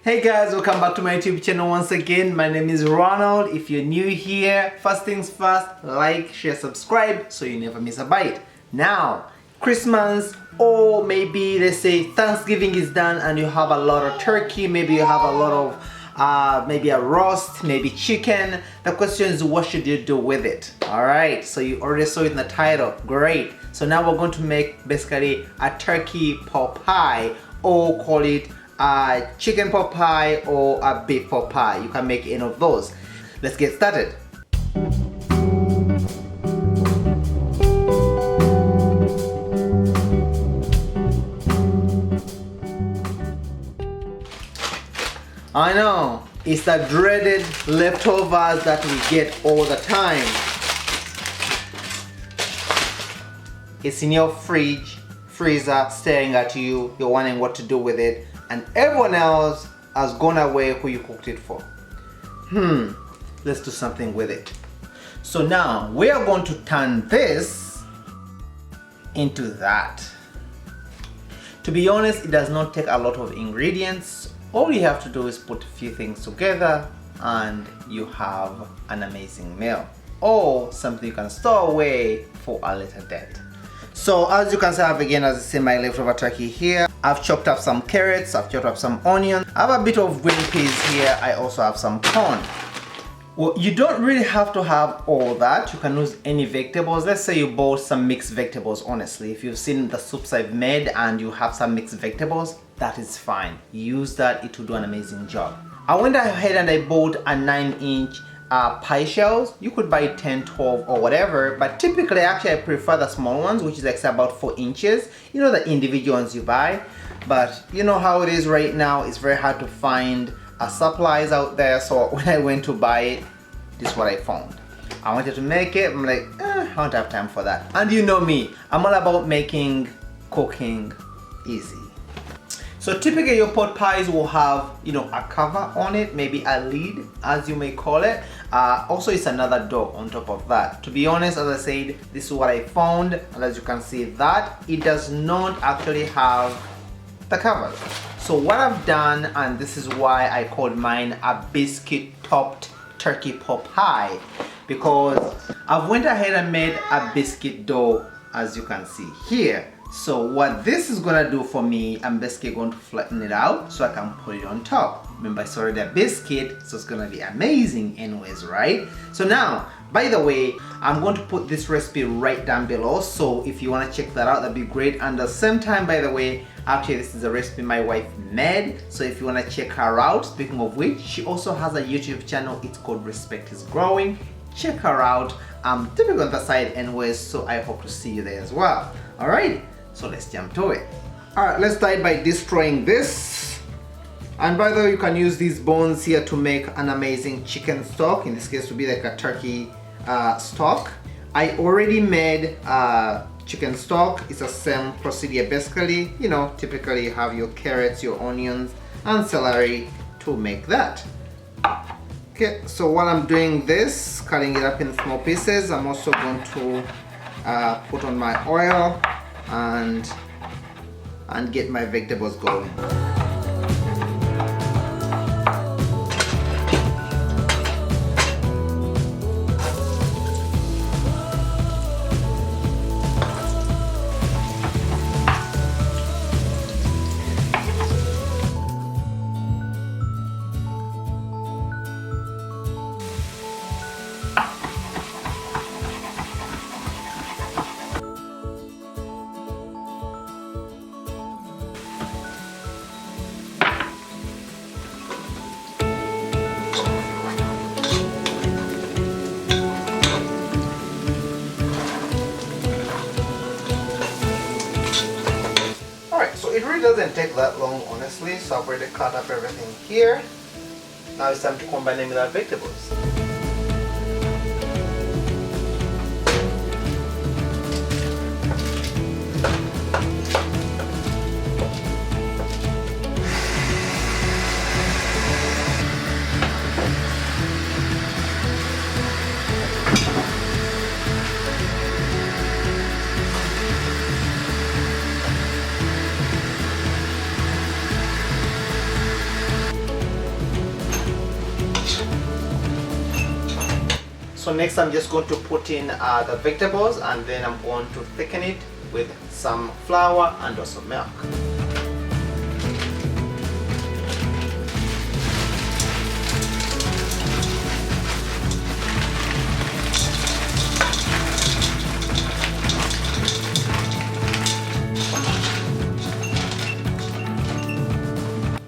Hey guys, welcome back to my YouTube channel once again. My name is Ronald. If you're new here, first things first, like, share, subscribe so you never miss a bite. Now, Christmas or maybe let's say Thanksgiving is done and you have a lot of turkey, maybe you have a lot of maybe a roast, maybe chicken. The question is, what should you do with it? Alright, so you already saw it in the title. Great. So now we're going to make basically a turkey pot pie, or call it a chicken pot pie or a beef pot pie. You can make any of those. Let's get started. I know, it's the dreaded leftovers that we get all the time. It's in your fridge, freezer, staring at you. You're wondering what to do with it, and everyone else has gone away who you cooked it for. Let's do something with it. So now we are going to turn this into that. To be honest, it does not take a lot of ingredients. All you have to do is put a few things together and you have an amazing meal, or something you can store away for a later date. So as you can see, I have again, as I say, my leftover turkey here. I've chopped up some carrots, I've chopped up some onions, I have a bit of green peas here, I also have some corn. Well, you don't really have to have all that. You can use any vegetables. Let's say you bought some mixed vegetables. Honestly, if you've seen the soups I've made and you have some mixed vegetables, that is fine. Use that, it will do an amazing job. I went ahead and I bought a 9-inch pie shells. You could buy 10, 12 or whatever, but typically actually I prefer the small ones, which is like about 4 inches. You know, the individual ones you buy, but you know how it is right now. It's very hard to find supplies out there. So when I went to buy it, this is what I found. I wanted to make it. I'm like, I don't have time for that. And you know me, I'm all about making cooking easy. So typically your pot pies will have, you know, a cover on it, maybe a lid, as you may call it. Also, it's another dough on top of that. To be honest, as I said, this is what I found, and as you can see, that it does not actually have the covers. So what I've done, and this is why I called mine a biscuit topped turkey pot pie, because I've went ahead and made a biscuit dough, as you can see here. So what this is gonna do for me, I'm basically going to flatten it out so I can put it on top. Remember, it's already a biscuit, so it's gonna be amazing anyways, right? So now, by the way, I'm going to put this recipe right down below, so if you want to check that out, that'd be great. And at the same time, by the way, actually this is a recipe my wife made, so if you want to check her out, speaking of which, she also has a YouTube channel. It's called Respect is Growing. Check her out. I'm typically on the side anyways, so I hope to see you there as well. All right, so let's jump to it. All right, let's start by destroying this. And by the way, you can use these bones here to make an amazing chicken stock. In this case, it would be like a turkey stock. I already made chicken stock. It's the same procedure basically. You know, typically you have your carrots, your onions, and celery to make that. Okay, so while I'm doing this, cutting it up in small pieces, I'm also going to put on my oil and get my vegetables going. It really doesn't take that long, honestly, so I've already cut up everything here. Now it's time to combine them with our vegetables. So next I'm just going to put in the vegetables, and then I'm going to thicken it with some flour and also milk.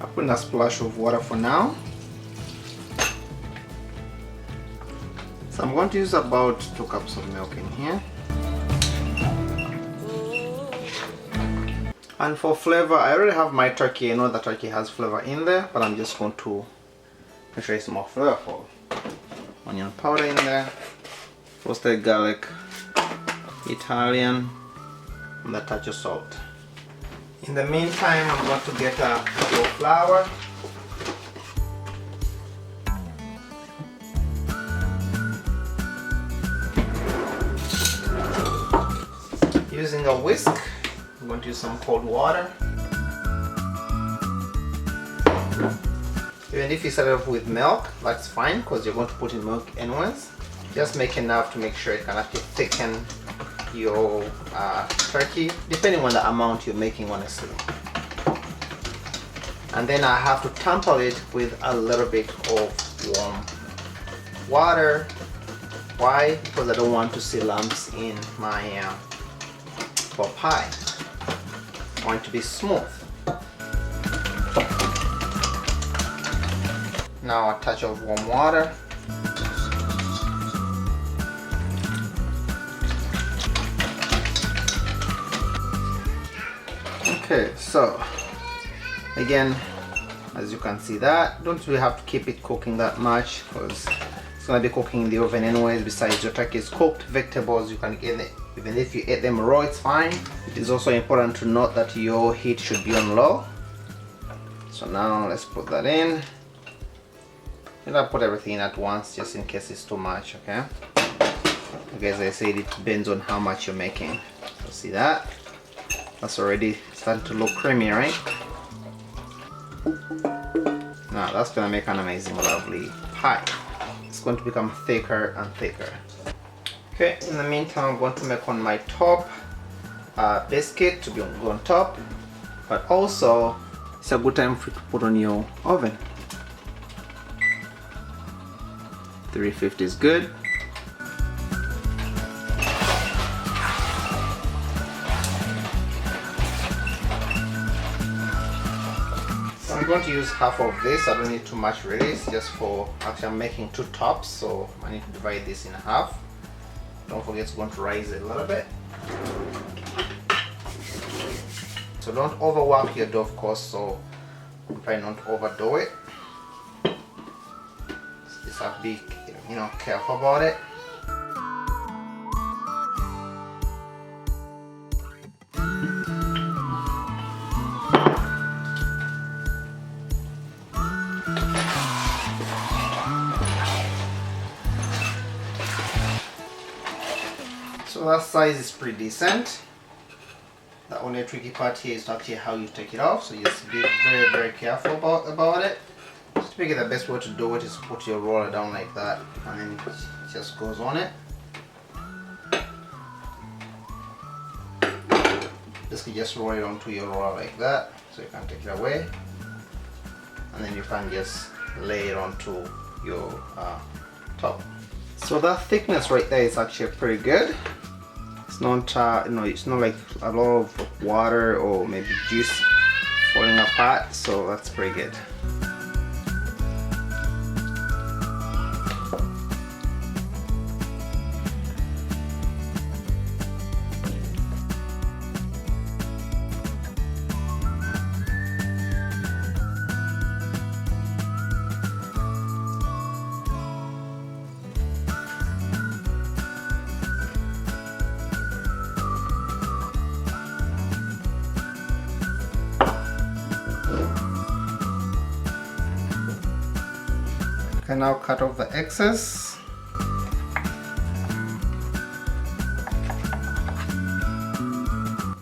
I'll put in a splash of water for now. So I'm going to use about 2 cups of milk in here. And for flavor, I already have my turkey. I know the turkey has flavor in there, but I'm just going to make sure it's more flavorful. Onion powder in there, roasted garlic, Italian, and a touch of salt. In the meantime, I'm going to get a cup of flour. Using a whisk, I'm going to use some cold water. Even if you start off with milk, that's fine because you're going to put in milk anyways. Just make enough to make sure it can actually thicken your turkey, depending on the amount you're making, honestly. And then I have to tamper it with a little bit of warm water. Why? Because I don't want to see lumps in my for pie. I want it to be smooth. Now a touch of warm water. Okay, so again, as you can see, that don't really have to keep it cooking that much because it's gonna be cooking in the oven anyways. Besides, your turkey is cooked. Vegetables, you can get it even if you eat them raw, it's fine. It is also important to note that your heat should be on low. So now let's put that in. And I'll put everything in at once just in case it's too much, okay? Okay, as I said, it depends on how much you're making. So see that? That's already starting to look creamy, right? Now that's gonna make an amazing, lovely pie. It's going to become thicker and thicker. Okay, in the meantime, I'm going to make on my top biscuit to be on top, but also it's a good time for you to put on your oven. 350 is good. So I'm going to use half of this. I don't need too much really. It's just for, actually I'm making 2 tops, so I need to divide this in half. Don't forget it's going to rise a little bit. So don't overwork your dough, of course, so try not to overdo it. Just have to be, careful about it. So that size is pretty decent. The only tricky part here is actually how you take it off, so just be very, very careful about it. Just to make it the best way to do it is put your roller down like that, and then it just goes on it. Just roll it onto your roller like that, so you can take it away, and then you can just lay it onto your top. So that thickness right there is actually pretty good. It's not, it's not like a lot of water or maybe juice falling apart, so that's pretty good. can now cut off the excess.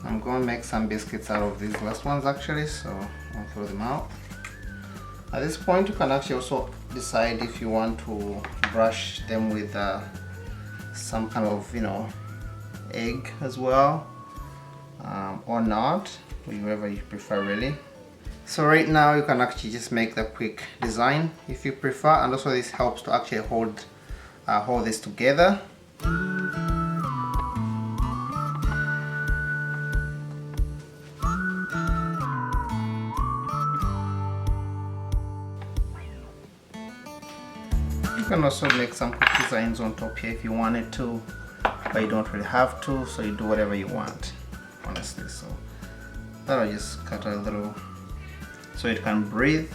I'm going to make some biscuits out of these last ones actually, so I'll throw them out. At this point you can actually also decide if you want to brush them with some kind of, you know, egg as well, or not, whatever you prefer really. So right now you can actually just make the quick design if you prefer, and also this helps to actually hold this together. You can also make some quick designs on top here if you wanted to, but you don't really have to, so you do whatever you want, honestly. So that'll just cut a little so it can breathe.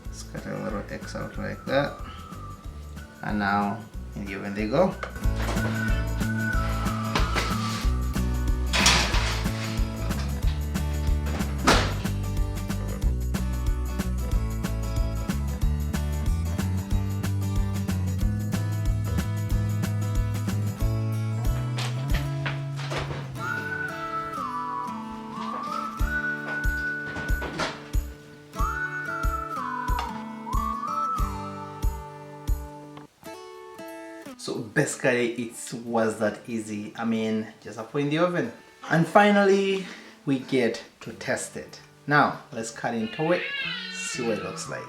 Let's cut a little X out like that, and now in the oven they go. So basically it was that easy. I mean, just put in the oven. And finally we get to test it. Now let's cut into it, see what it looks like.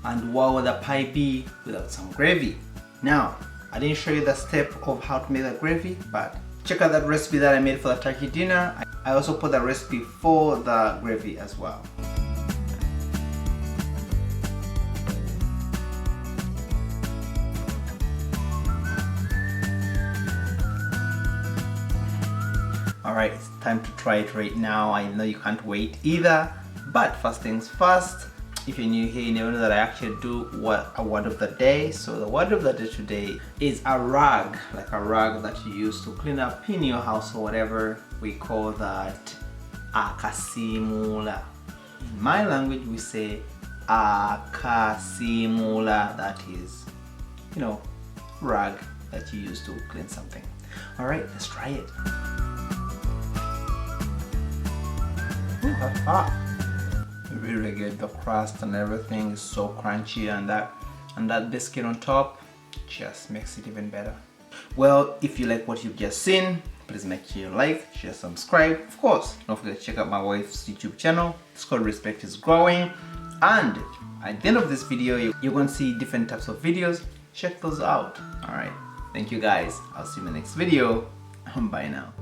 And what would the pie be without some gravy? Now, I didn't show you the step of how to make the gravy, but check out that recipe that I made for the turkey dinner. I also put the recipe for the gravy as well. Alright, it's time to try it right now. I know you can't wait either, but first things first, if you're new here, you never know that I actually do a word of the day. So the word of the day today is a rag, like a rag that you use to clean up in your house or whatever. We call that akasimula. In my language we say akasimula, that is, you know, rag that you use to clean something. Alright, let's try it. Ooh, that's hot. Really good. The crust and everything is so crunchy, and that biscuit on top just makes it even better. Well, if you like what you've just seen, please make sure you like, share, subscribe. Of course, don't forget to check out my wife's YouTube channel. It's called Respect is Growing, and at the end of this video you're going to see different types of videos. Check those out. All right, thank you guys. I'll see you in the next video. Bye now.